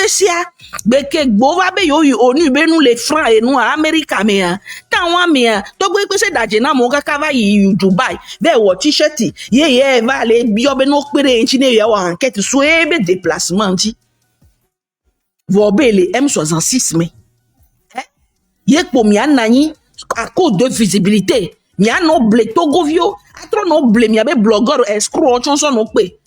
sia beke gbova be yo onu be nu le franc et nu America me ya ta wa me ya to gbe pe se daje na mo kaka va yi Dubai be wo t-shirt ye va le bi obe no pere nchi ne ya wa enquête so e be déplacement nchi vo be le M66 me ye po mi anani à cause de visibilité mi no ble togovio atro no ble mi abe blogueur escroc chanson no pe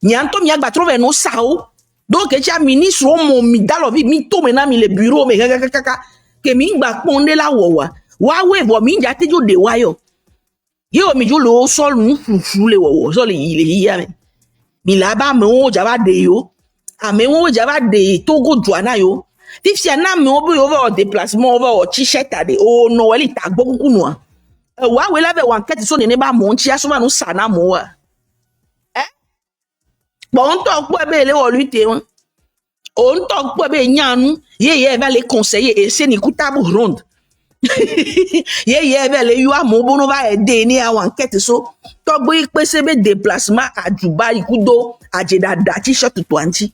mi anto mi agba trove no sao donc echa ministre o mo mi dalovi mi to mena mi le bureau me kaka ke mi gba ponde la wo wa we vo mi ja tejo de wayo ye o mi jo lo so nu fufu le wo so le ya me mi la ba me o ja ba de yo a me o ja ba de togo juana yo if si na me obo over déplacement over o t-shirt ade o no wali tagbo kuku no wa we la be wan ket so ne ba mo nchi aso ma no sana mo wa bon to po be le wo luté won on to po be nyanu ye va les conseiller et c'est ni kutabu ronde ye va le yo mo bo no va aider ni a wan ket so to gbo ipe se be déplacement à Dubai kudo ajeda da t-shirt to anti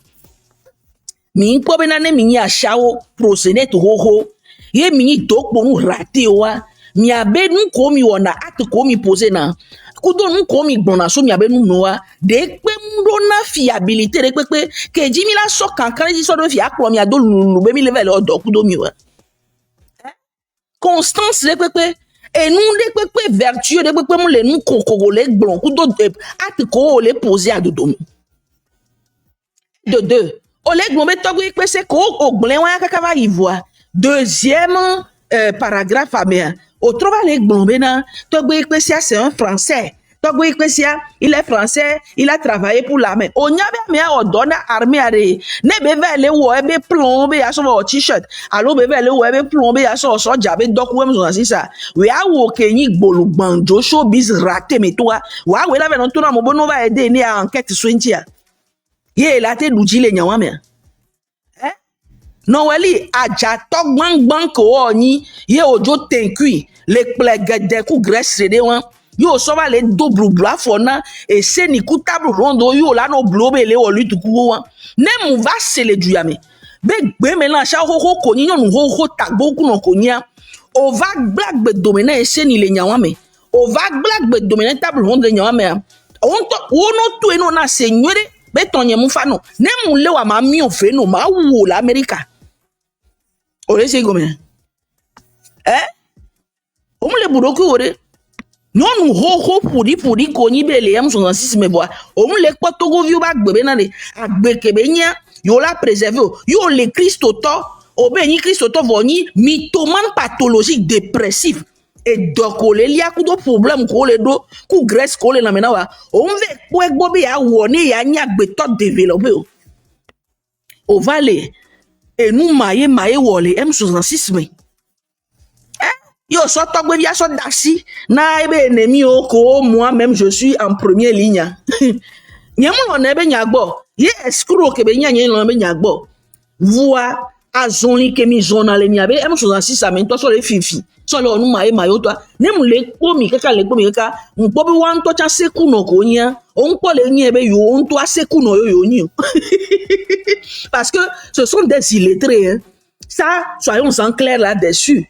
mi po be na ne mi ya shawo procédé to ho ye mi dokpo nu raté wa mi abe nu ko mi wona at ko mi poser na kudo nu ko mi gbona so mi abe nu noa de pe ndo na fiabilité de pe ke jimi la so kankan di so do fi akro mi ado lulu be mi level odo kudo mi wa constance de pe et nous de pe vertueux de pe mu le nu kokoro le gbon kudo at ko le poser à dodo de deux Oleg Mobé Togo c'est ko oglen wa kaka va y voir deuxième paragraphe amé au trouve les Mobé na Togo c'est un français Togo il est français il a travaillé pour l'armée on y avait mais on donne armée à ne be vele wo e be plomber ya so t-shirt allo be vele wo e be plomber ya so jabe dok wem so si ça we a wo kenyi gbolu gbanjo showbiz raté mais toi wa we la ve non tourna mo bono va aider ni à enquête sointia ye la te duji le nyawa me non wali aja to gbangban ko oni ye ojo tenkui le plegede ku graisse de wan yo so va le double bla fona et c'est ni ku table rondo yo la no blobe le o lutu ku wan ne mu va se le duyame be gbe me na sha ho ko ni no ho tagbo ku no ko nya o va black be dominer et c'est ni le nyawa me o va black be dominer table rondo le nyawa me on to wono to eno na senyore be tonye mu fa no ne mu le wa ma mi o fe no ma wo la America o le se gomen o mu le buroku ore non ho puri ko ni be le M66 me boa o mu le po togo vi ba gbe be na le agbe ke be nya yo la préserver yo le Christo to o be ni Christo to voni mythomane pathologique dépressif et donc o le lia ku do problème ko le do ku graisse ko le na me na wa o mu ve po egbo be ya woni ya nya gbe to développer o vale et nous maye wo le M66 me yo so to gbe bia so dasi na ebe enemi o ko moi même je suis en première ligne nyemu lo na ebe nyagbo ye escroc ke be nyanye lo be nyagbo voix azoni ke mi zona le mi abe M66 ame to so le fifi so le onu maye o to ne mu le po mi kaka npo bi wan to cha seku no ko nya on po le nya ebe yo on to aseku no yo ni parce que ce sont des illettrés hein. Ça soyons en clair là-dessus.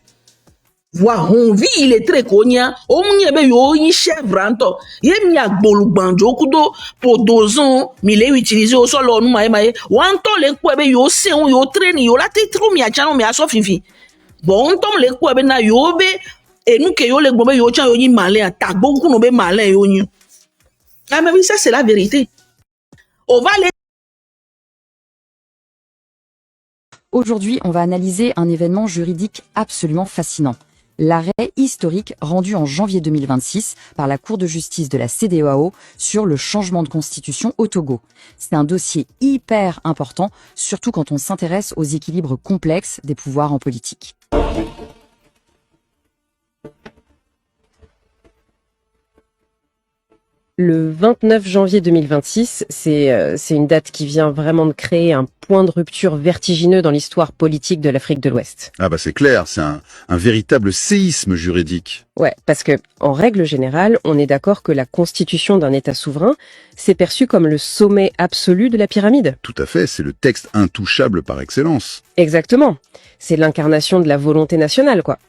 Voir on vit il est très konya o munye be yo yin chèvre anto ye mi agbolu gbanjo kudo pour 2 ans mi le utiliser o so lo nu maye wanto le ko be yo se on yo train yo la te tru mi achano mi aso fifi bon tom le ko be na yo be e nu ke yo le gbo be yo chan yo yin malin tagbo ku no be malin yo yin ah mais oui ça c'est la vérité on va les. Aujourd'hui, on va analyser un événement juridique absolument fascinant. L'arrêt historique rendu en janvier 2026 par la Cour de justice de la CEDEAO sur le changement de constitution au Togo. C'est un dossier hyper important, surtout quand on s'intéresse aux équilibres complexes des pouvoirs en politique. Le 29 janvier 2026, c'est une date qui vient vraiment de créer un point de rupture vertigineux dans l'histoire politique de l'Afrique de l'Ouest. Ah bah c'est clair, c'est un véritable séisme juridique. Ouais, parce que, en règle générale, on est d'accord que la constitution d'un État souverain, c'est perçu comme le sommet absolu de la pyramide. Tout à fait, c'est le texte intouchable par excellence. Exactement. C'est l'incarnation de la volonté nationale, quoi.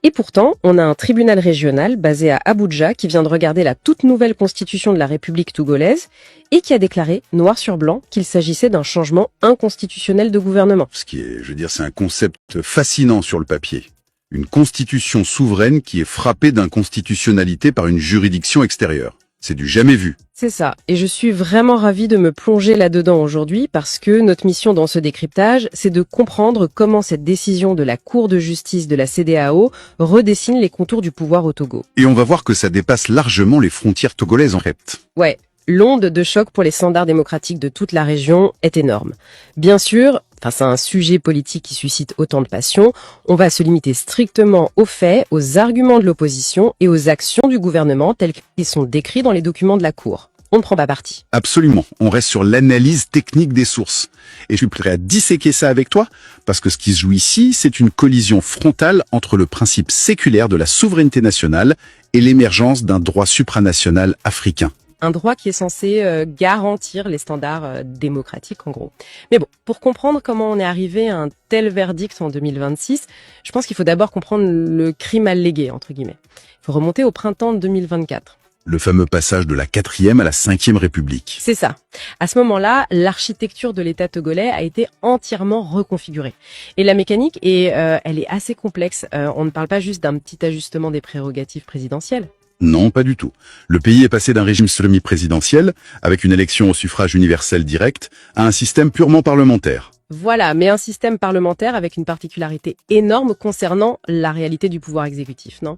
Et pourtant, on a un tribunal régional basé à Abuja qui vient de regarder la toute nouvelle constitution de la République togolaise et qui a déclaré, noir sur blanc, qu'il s'agissait d'un changement inconstitutionnel de gouvernement. Ce qui est, je veux dire, c'est un concept fascinant sur le papier. Une constitution souveraine qui est frappée d'inconstitutionnalité par une juridiction extérieure. C'est du jamais vu. C'est ça. Et je suis vraiment ravie de me plonger là-dedans aujourd'hui parce que notre mission dans ce décryptage, c'est de comprendre comment cette décision de la Cour de justice de la CEDEAO redessine les contours du pouvoir au Togo. Et on va voir que ça dépasse largement les frontières togolaises en fait. Ouais. L'onde de choc pour les standards démocratiques de toute la région est énorme. Bien sûr, face à un sujet politique qui suscite autant de passion, on va se limiter strictement aux faits, aux arguments de l'opposition et aux actions du gouvernement tels qu'ils sont décrits dans les documents de la Cour. On ne prend pas parti. Absolument, on reste sur l'analyse technique des sources. Et je suis prêt à disséquer ça avec toi, parce que ce qui se joue ici, c'est une collision frontale entre le principe séculaire de la souveraineté nationale et l'émergence d'un droit supranational africain. Un droit qui est censé garantir les standards démocratiques, en gros. Mais bon, pour comprendre comment on est arrivé à un tel verdict en 2026, je pense qu'il faut d'abord comprendre le crime allégué, entre guillemets. Il faut remonter au printemps 2024. Le fameux passage de la 4e à la 5e République. C'est ça. À ce moment-là, l'architecture de l'État togolais a été entièrement reconfigurée. Et la mécanique, elle est assez complexe. On ne parle pas juste d'un petit ajustement des prérogatives présidentielles. Non, pas du tout. Le pays est passé d'un régime semi-présidentiel, avec une élection au suffrage universel direct, à un système purement parlementaire. Voilà, mais un système parlementaire avec une particularité énorme concernant la réalité du pouvoir exécutif, non ?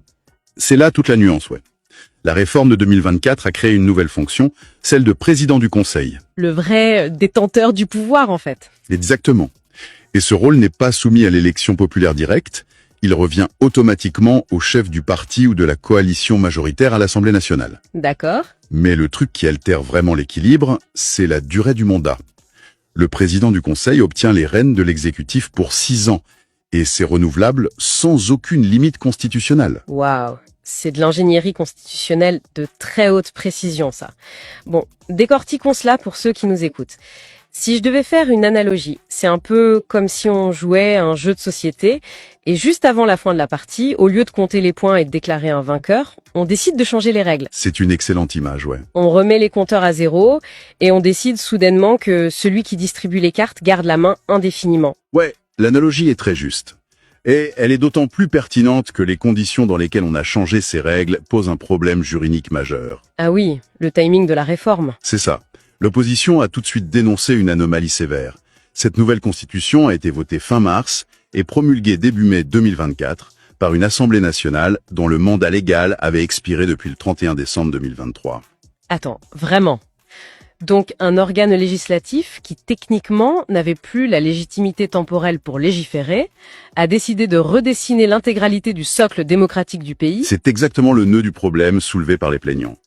C'est là toute la nuance, ouais. La réforme de 2024 a créé une nouvelle fonction, celle de président du Conseil. Le vrai détenteur du pouvoir, en fait. Exactement. Et ce rôle n'est pas soumis à l'élection populaire directe, il revient automatiquement au chef du parti ou de la coalition majoritaire à l'Assemblée nationale. D'accord. Mais le truc qui altère vraiment l'équilibre, c'est la durée du mandat. Le président du Conseil obtient les rênes de l'exécutif pour 6 ans, et c'est renouvelable sans aucune limite constitutionnelle. Waouh. C'est de l'ingénierie constitutionnelle de très haute précision, ça. Bon, décortiquons cela pour ceux qui nous écoutent. Si je devais faire une analogie, c'est un peu comme si on jouait à un jeu de société et juste avant la fin de la partie, au lieu de compter les points et de déclarer un vainqueur, on décide de changer les règles. C'est une excellente image, ouais. On remet les compteurs à zéro et on décide soudainement que celui qui distribue les cartes garde la main indéfiniment. Ouais, l'analogie est très juste. Et elle est d'autant plus pertinente que les conditions dans lesquelles on a changé ces règles posent un problème juridique majeur. Ah oui, le timing de la réforme. C'est ça. L'opposition a tout de suite dénoncé une anomalie sévère. Cette nouvelle constitution a été votée fin mars et promulguée début mai 2024 par une Assemblée nationale dont le mandat légal avait expiré depuis le 31 décembre 2023. Attends, vraiment ? Donc un organe législatif qui techniquement n'avait plus la légitimité temporelle pour légiférer, a décidé de redessiner l'intégralité du socle démocratique du pays. C'est exactement le nœud du problème soulevé par les plaignants.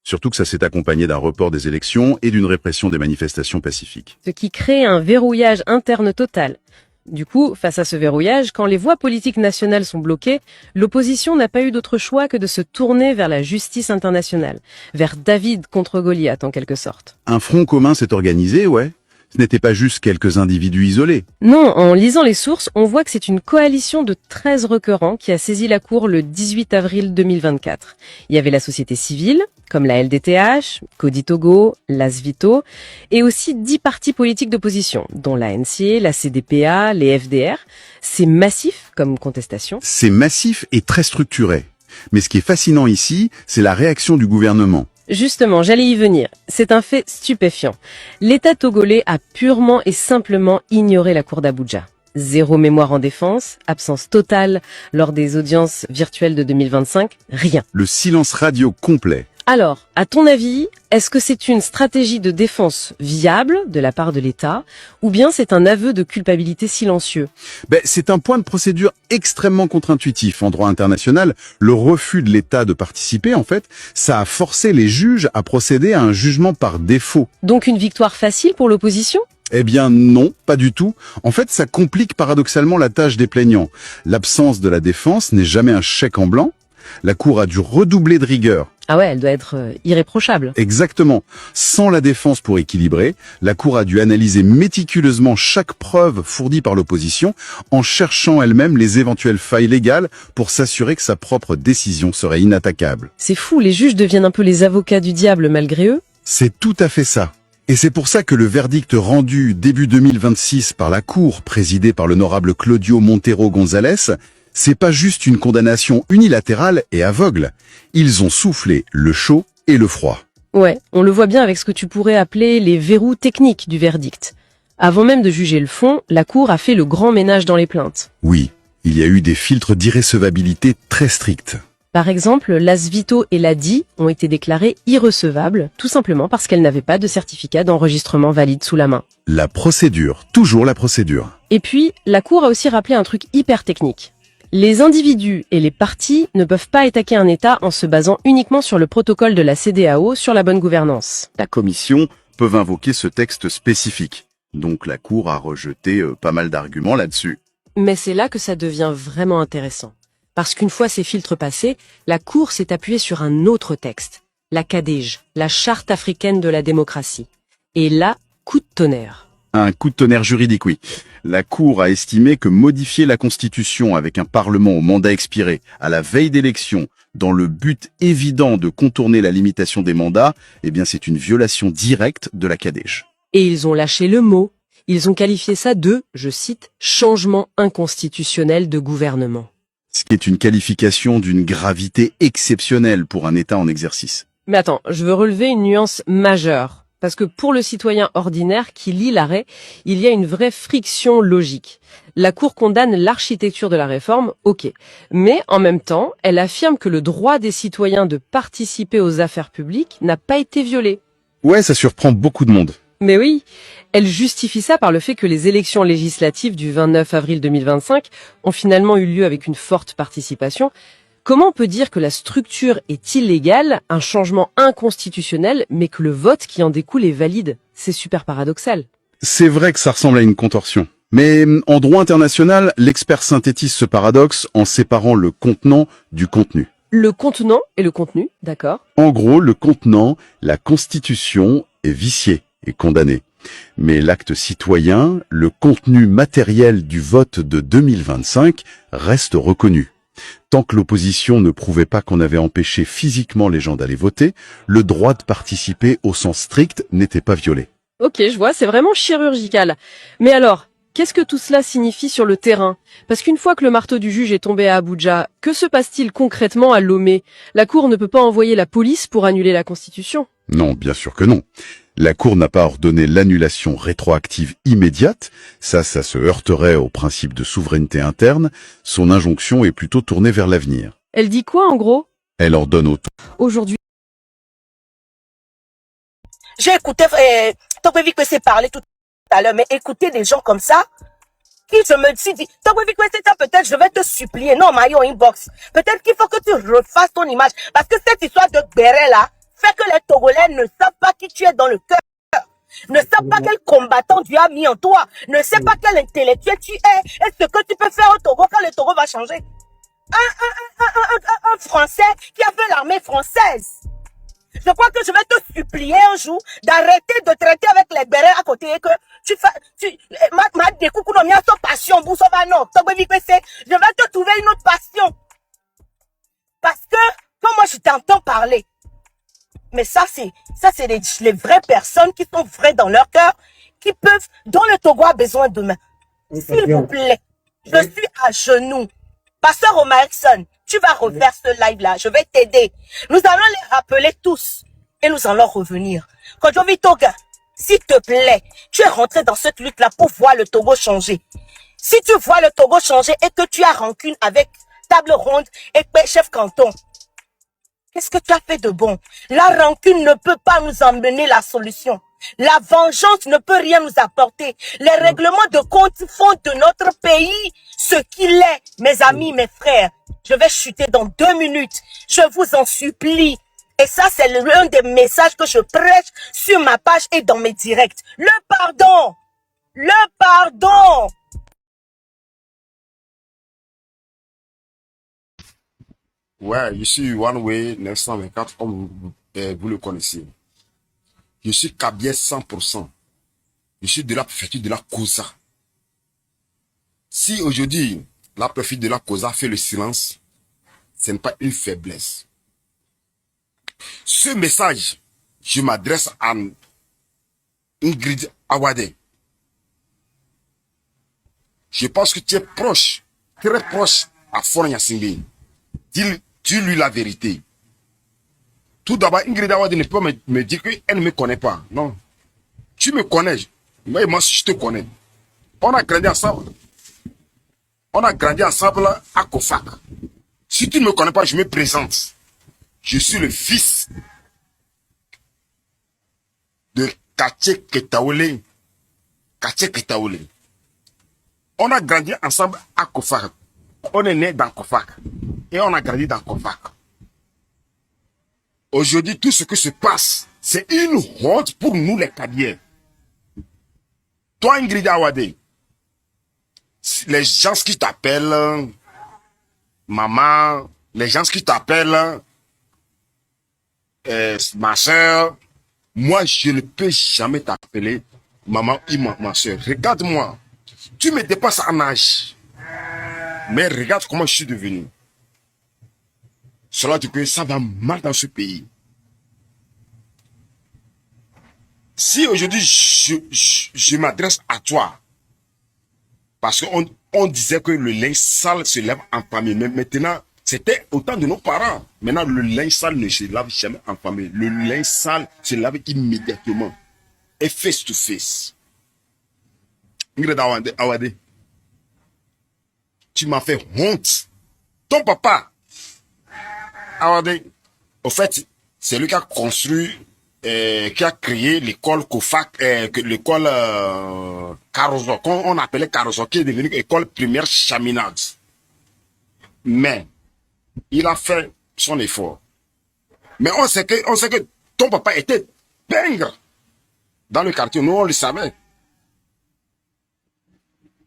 Surtout que ça s'est accompagné d'un report des élections et d'une répression des manifestations pacifiques. Ce qui crée un verrouillage interne total. Du coup, face à ce verrouillage, quand les voies politiques nationales sont bloquées, l'opposition n'a pas eu d'autre choix que de se tourner vers la justice internationale, vers David contre Goliath en quelque sorte. Un front commun s'est organisé, ouais. Ce n'était pas juste quelques individus isolés. Non, en lisant les sources, on voit que c'est une coalition de 13 requérants qui a saisi la Cour le 18 avril 2024. Il y avait la société civile, comme la LDTH, Codi Togo, l'Asvito, et aussi 10 partis politiques d'opposition, dont l'ANC, la CDPA, les FDR. C'est massif comme contestation. C'est massif et très structuré. Mais ce qui est fascinant ici, c'est la réaction du gouvernement. Justement, j'allais y venir. C'est un fait stupéfiant. L'État togolais a purement et simplement ignoré la Cour d'Abuja. Zéro mémoire en défense, absence totale lors des audiences virtuelles de 2025, rien. Le silence radio complet. Alors, à ton avis, est-ce que c'est une stratégie de défense viable de la part de l'État, ou bien c'est un aveu de culpabilité silencieux? C'est un point de procédure extrêmement contre-intuitif. En droit international, le refus de l'État de participer, en fait, ça a forcé les juges à procéder à un jugement par défaut. Donc une victoire facile pour l'opposition? Eh bien non, pas du tout. En fait, ça complique paradoxalement la tâche des plaignants. L'absence de la défense n'est jamais un chèque en blanc. La Cour a dû redoubler de rigueur. Ah ouais, elle doit être irréprochable. Exactement. Sans la défense pour équilibrer, la Cour a dû analyser méticuleusement chaque preuve fournie par l'opposition en cherchant elle-même les éventuelles failles légales pour s'assurer que sa propre décision serait inattaquable. C'est fou, les juges deviennent un peu les avocats du diable malgré eux. C'est tout à fait ça. Et c'est pour ça que le verdict rendu début 2026 par la Cour, présidée par l'honorable Claudio Monteiro González, c'est pas juste une condamnation unilatérale et aveugle. Ils ont soufflé le chaud et le froid. Ouais, on le voit bien avec ce que tu pourrais appeler les verrous techniques du verdict. Avant même de juger le fond, la Cour a fait le grand ménage dans les plaintes. Oui, il y a eu des filtres d'irrecevabilité très stricts. Par exemple, l'As Vito et l'ADI ont été déclarées irrecevables, tout simplement parce qu'elles n'avaient pas de certificat d'enregistrement valide sous la main. La procédure, toujours la procédure. Et puis, la Cour a aussi rappelé un truc hyper technique. Les individus et les partis ne peuvent pas attaquer un État en se basant uniquement sur le protocole de la CEDEAO sur la bonne gouvernance. La Commission peut invoquer ce texte spécifique. Donc la Cour a rejeté pas mal d'arguments là-dessus. Mais c'est là que ça devient vraiment intéressant. Parce qu'une fois ces filtres passés, la Cour s'est appuyée sur un autre texte, la CADEJ, la Charte africaine de la démocratie. Et là, coup de tonnerre. Un coup de tonnerre juridique, oui. La Cour a estimé que modifier la Constitution avec un Parlement au mandat expiré à la veille d'élections, dans le but évident de contourner la limitation des mandats, eh bien c'est une violation directe de la CADEJ. Et ils ont lâché le mot. Ils ont qualifié ça de, je cite, changement inconstitutionnel de gouvernement. Ce qui est une qualification d'une gravité exceptionnelle pour un État en exercice. Mais attends, je veux relever une nuance majeure. Parce que pour le citoyen ordinaire qui lit l'arrêt, il y a une vraie friction logique. La Cour condamne l'architecture de la réforme, ok. Mais en même temps, elle affirme que le droit des citoyens de participer aux affaires publiques n'a pas été violé. Ouais, ça surprend beaucoup de monde. Mais oui, elle justifie ça par le fait que les élections législatives du 29 avril 2025 ont finalement eu lieu avec une forte participation. Comment on peut dire que la structure est illégale, un changement inconstitutionnel, mais que le vote qui en découle est valide? C'est super paradoxal. C'est vrai que ça ressemble à une contorsion. Mais en droit international, l'expert synthétise ce paradoxe en séparant le contenant du contenu. Le contenant et le contenu, d'accord. En gros, le contenant, la Constitution, est vicié et condamné. Mais l'acte citoyen, le contenu matériel du vote de 2025, reste reconnu. Tant que l'opposition ne prouvait pas qu'on avait empêché physiquement les gens d'aller voter, le droit de participer au sens strict n'était pas violé. Ok, je vois, c'est vraiment chirurgical. Mais alors, qu'est-ce que tout cela signifie sur le terrain? Parce qu'une fois que le marteau du juge est tombé à Abuja, que se passe-t-il concrètement à Lomé? La Cour ne peut pas envoyer la police pour annuler la Constitution? Non, bien sûr que non. La Cour n'a pas ordonné l'annulation rétroactive immédiate, ça se heurterait au principe de souveraineté interne. Son injonction est plutôt tournée vers l'avenir. Elle dit quoi en gros? Elle ordonne au Aujourd'hui, J'ai écouté Tokwevi Kwesi parler tout à l'heure, mais écouter des gens comme ça, qui je me suis dit, Tokwevi Kwesi, peut-être je vais te supplier, non, Mario Inbox, peut-être qu'il faut que tu refasses ton image, parce que cette histoire de béret là, fait que les Togolais ne savent pas qui tu es dans le cœur, ne savent pas quel combattant Dieu a mis en toi, ne savent pas quel intellectuel tu es, et ce que tu peux faire au Togo quand le Togo va changer. Un Français qui a fait l'armée française. Je crois que je vais te supplier un jour d'arrêter de traiter avec les bérets à côté et que tu fais, ma découpe non mia passion, non, je vais te trouver une autre passion. Parce que, quand moi je t'entends parler, mais ça c'est les vraies personnes qui sont vraies dans leur cœur, qui peuvent, dont le Togo a besoin demain. S'il vous plaît, je suis à genoux. Pasteur Omarson, tu vas refaire ce live-là, je vais t'aider. Nous allons les rappeler tous et nous allons revenir. Kodjovi Toga, s'il te plaît, tu es rentré dans cette lutte-là pour voir le Togo changer. Si tu vois le Togo changer et que tu as rancune avec Table Ronde et chef canton, Qu'est-ce que tu as fait de bon? La rancune ne peut pas nous emmener la solution. La vengeance ne peut rien nous apporter. Les règlements de compte font de notre pays ce qu'il est. Mes amis, mes frères, je vais chuter dans 2 minutes. Je vous en supplie. Et ça, c'est l'un des messages que je prêche sur ma page et dans mes directs. Le pardon. Le pardon. Ouais, je suis One Way 924, comme vous le connaissez. Je suis Kabiès 100%. Je suis de la préfecture de la Kosa. Si aujourd'hui, la préfecture de la Kosa fait le silence, ce n'est pas une faiblesse. Ce message, je m'adresse à Ingrid Awade. Je pense que tu es proche, très proche à Fon Yassimbe. Dis-lui la vérité. Tout d'abord, Ingrid Awade ne peut me dire qu'elle ne me connaît pas. Non. Tu me connais. Moi, je te connais. On a grandi ensemble. On a grandi ensemble à Kofak. Si tu ne me connais pas, je me présente. Je suis le fils de Kache Ketaole. Kache Ketaole. On a grandi ensemble à Kofak. On est né dans Kofak. Et on a grandi dans Kofak. Aujourd'hui, tout ce qui se passe, c'est une honte pour nous les Kadiens. Toi, Ingrid Awade, les gens qui t'appellent maman, les gens qui t'appellent ma soeur, moi, je ne peux jamais t'appeler maman ou ma soeur. Regarde-moi, tu me dépasses en âge. Mais regarde comment je suis devenu. Cela dit que ça va mal dans ce pays. Si aujourd'hui je m'adresse à toi, parce qu'on disait que le linge sale se lave en famille, mais maintenant, c'était au temps de nos parents. Maintenant, le linge sale ne se lave jamais en famille. Le linge sale se lave immédiatement. Et face to face. Ingrid Awade, tu m'as fait honte. Ton papa, Awade, au fait, c'est lui qui a construit, qui a créé l'école Kofak, l'école Karozo, qu'on appelait Karozo, qui est devenue école primaire Chaminade. Mais, il a fait son effort. Mais on sait que ton papa était pingre dans le quartier. Nous, on le savait.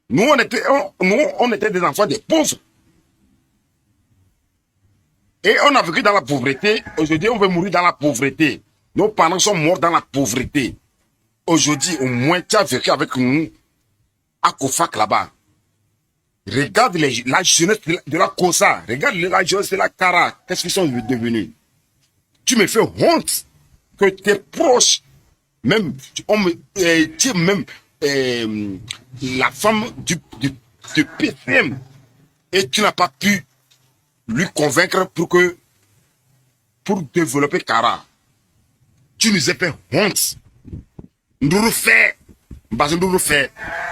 Nous, on était des enfants des pauvres. Et on a vécu dans la pauvreté. Aujourd'hui, on veut mourir dans la pauvreté. Nos parents sont morts dans la pauvreté. Aujourd'hui, au moins, tu as vécu avec nous à Kofak là-bas. Regarde la jeunesse de la Kosa. Regarde la jeunesse de la Kara. Qu'est-ce qu'ils sont devenus? Tu me fais honte que tes proches, même, tu es même la femme du PCM, et tu n'as pas pu lui convaincre pour développer Kara. Tu nous as fait honte. Nous refait.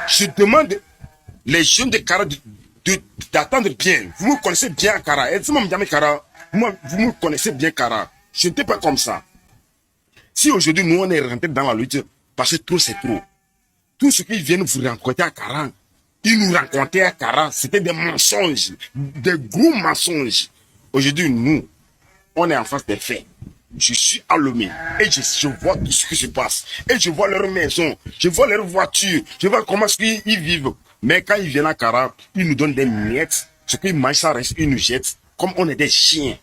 Je demande les jeunes de Kara d'attendre bien. Vous me connaissez bien Kara. Et si moi me Kara, moi, vous me connaissez bien Kara. Je n'étais pas comme ça. Si aujourd'hui nous on est rentré dans la lutte, parce que trop c'est trop. Tout ce qu'ils viennent vous rencontrer à Kara, ils nous rencontraient à Kara, c'était des mensonges, des gros mensonges. Aujourd'hui, nous, on est en face des faits. Je suis à Lomé et je vois tout ce qui se passe. Et je vois leur maison, je vois leur voiture, je vois comment ils vivent. Mais quand ils viennent à Kara, ils nous donnent des miettes. Ce qu'ils mangent, ça reste, ils nous jettent. Comme on est des chiens.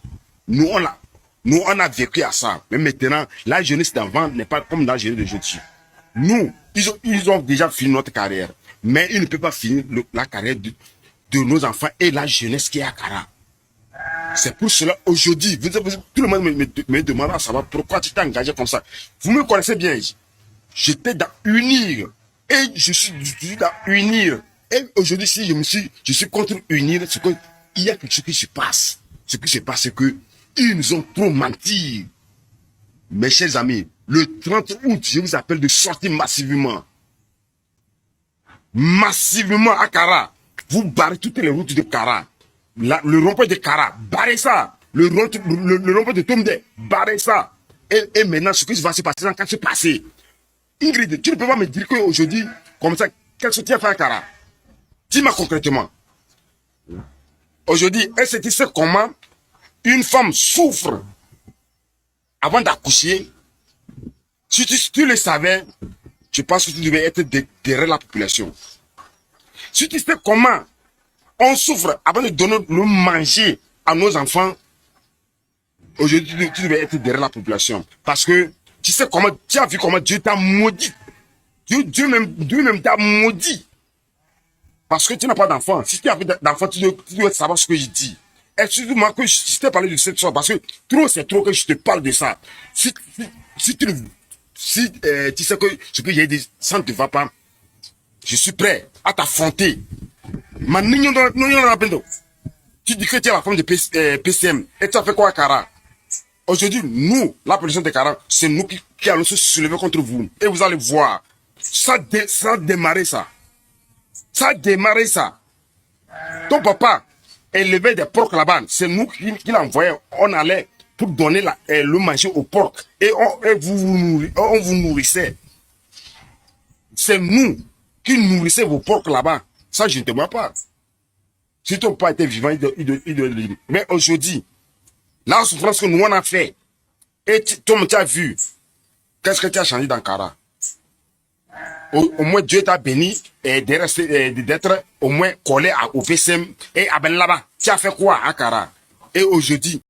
Nous, on a vécu à ça. Mais maintenant, la jeunesse d'avant n'est pas comme la jeunesse d'aujourd'hui. Nous, ils ont déjà fini notre carrière. Mais ils ne peuvent pas finir la carrière de nos enfants et la jeunesse qui est à Kara. C'est pour cela, aujourd'hui, tout le monde me demande à savoir pourquoi tu t'es engagé comme ça. Vous me connaissez bien. J'étais dans Unir. Et je suis dans Unir. Et aujourd'hui, si je suis contre Unir, c'est qu'il y a quelque chose qui se passe. Ce qui se passe, c'est que ils nous ont trop menti. Mes chers amis, le 30 août, je vous appelle de sortir massivement. Massivement à Kara. Vous barrez toutes les routes de Kara. Le rond-point de Kara. Barrez ça. le rond-point de Tomde, barrer ça. Et maintenant, ce qui va se passer, quand c'est passé. Ingrid, tu ne peux pas me dire qu'aujourd'hui, comme ça, qu'est-ce que tu as fait à Kara? Dis-moi concrètement. Aujourd'hui, est-ce que tu sais comment une femme souffre avant d'accoucher? Si tu le savais, je pense que tu devais être derrière la population. Si tu sais comment on souffre avant de donner le manger à nos enfants, aujourd'hui, tu devais être derrière la population. Parce que tu sais comment, tu as vu comment Dieu t'a maudit. Dieu même t'a maudit. Parce que tu n'as pas d'enfant. Si tu as d'enfant, tu dois savoir ce que je dis. Excuse-moi que je t'ai parlé de cette chose, parce que trop c'est trop que je te parle de ça. Si tu sais que ce que j'ai dit, ça ne te va pas, je suis prêt à t'affronter. Tu dis que tu es la femme de PCM et tu as fait quoi à Kara? Aujourd'hui, nous, la population de Kara, c'est nous qui allons se soulever contre vous. Et vous allez voir, ça a démarré ça. Ça a démarré ça. Ton papa élevait des porcs là-bas. C'est nous qui l'envoyons. On allait pour donner le manger aux porcs. Et on vous nourrissait. C'est nous qui nourrissait vos porcs là-bas. Ça, je ne te vois pas. Si ton papa était vivant, il doit le dire. Mais aujourd'hui, la souffrance que nous on a fait, et toi, tu as vu, qu'est-ce que tu as changé dans Kara? Au moins, Dieu t'a béni d'être au moins collé au PCM et à Ben là-bas. Tu as fait quoi à Kara? Et aujourd'hui,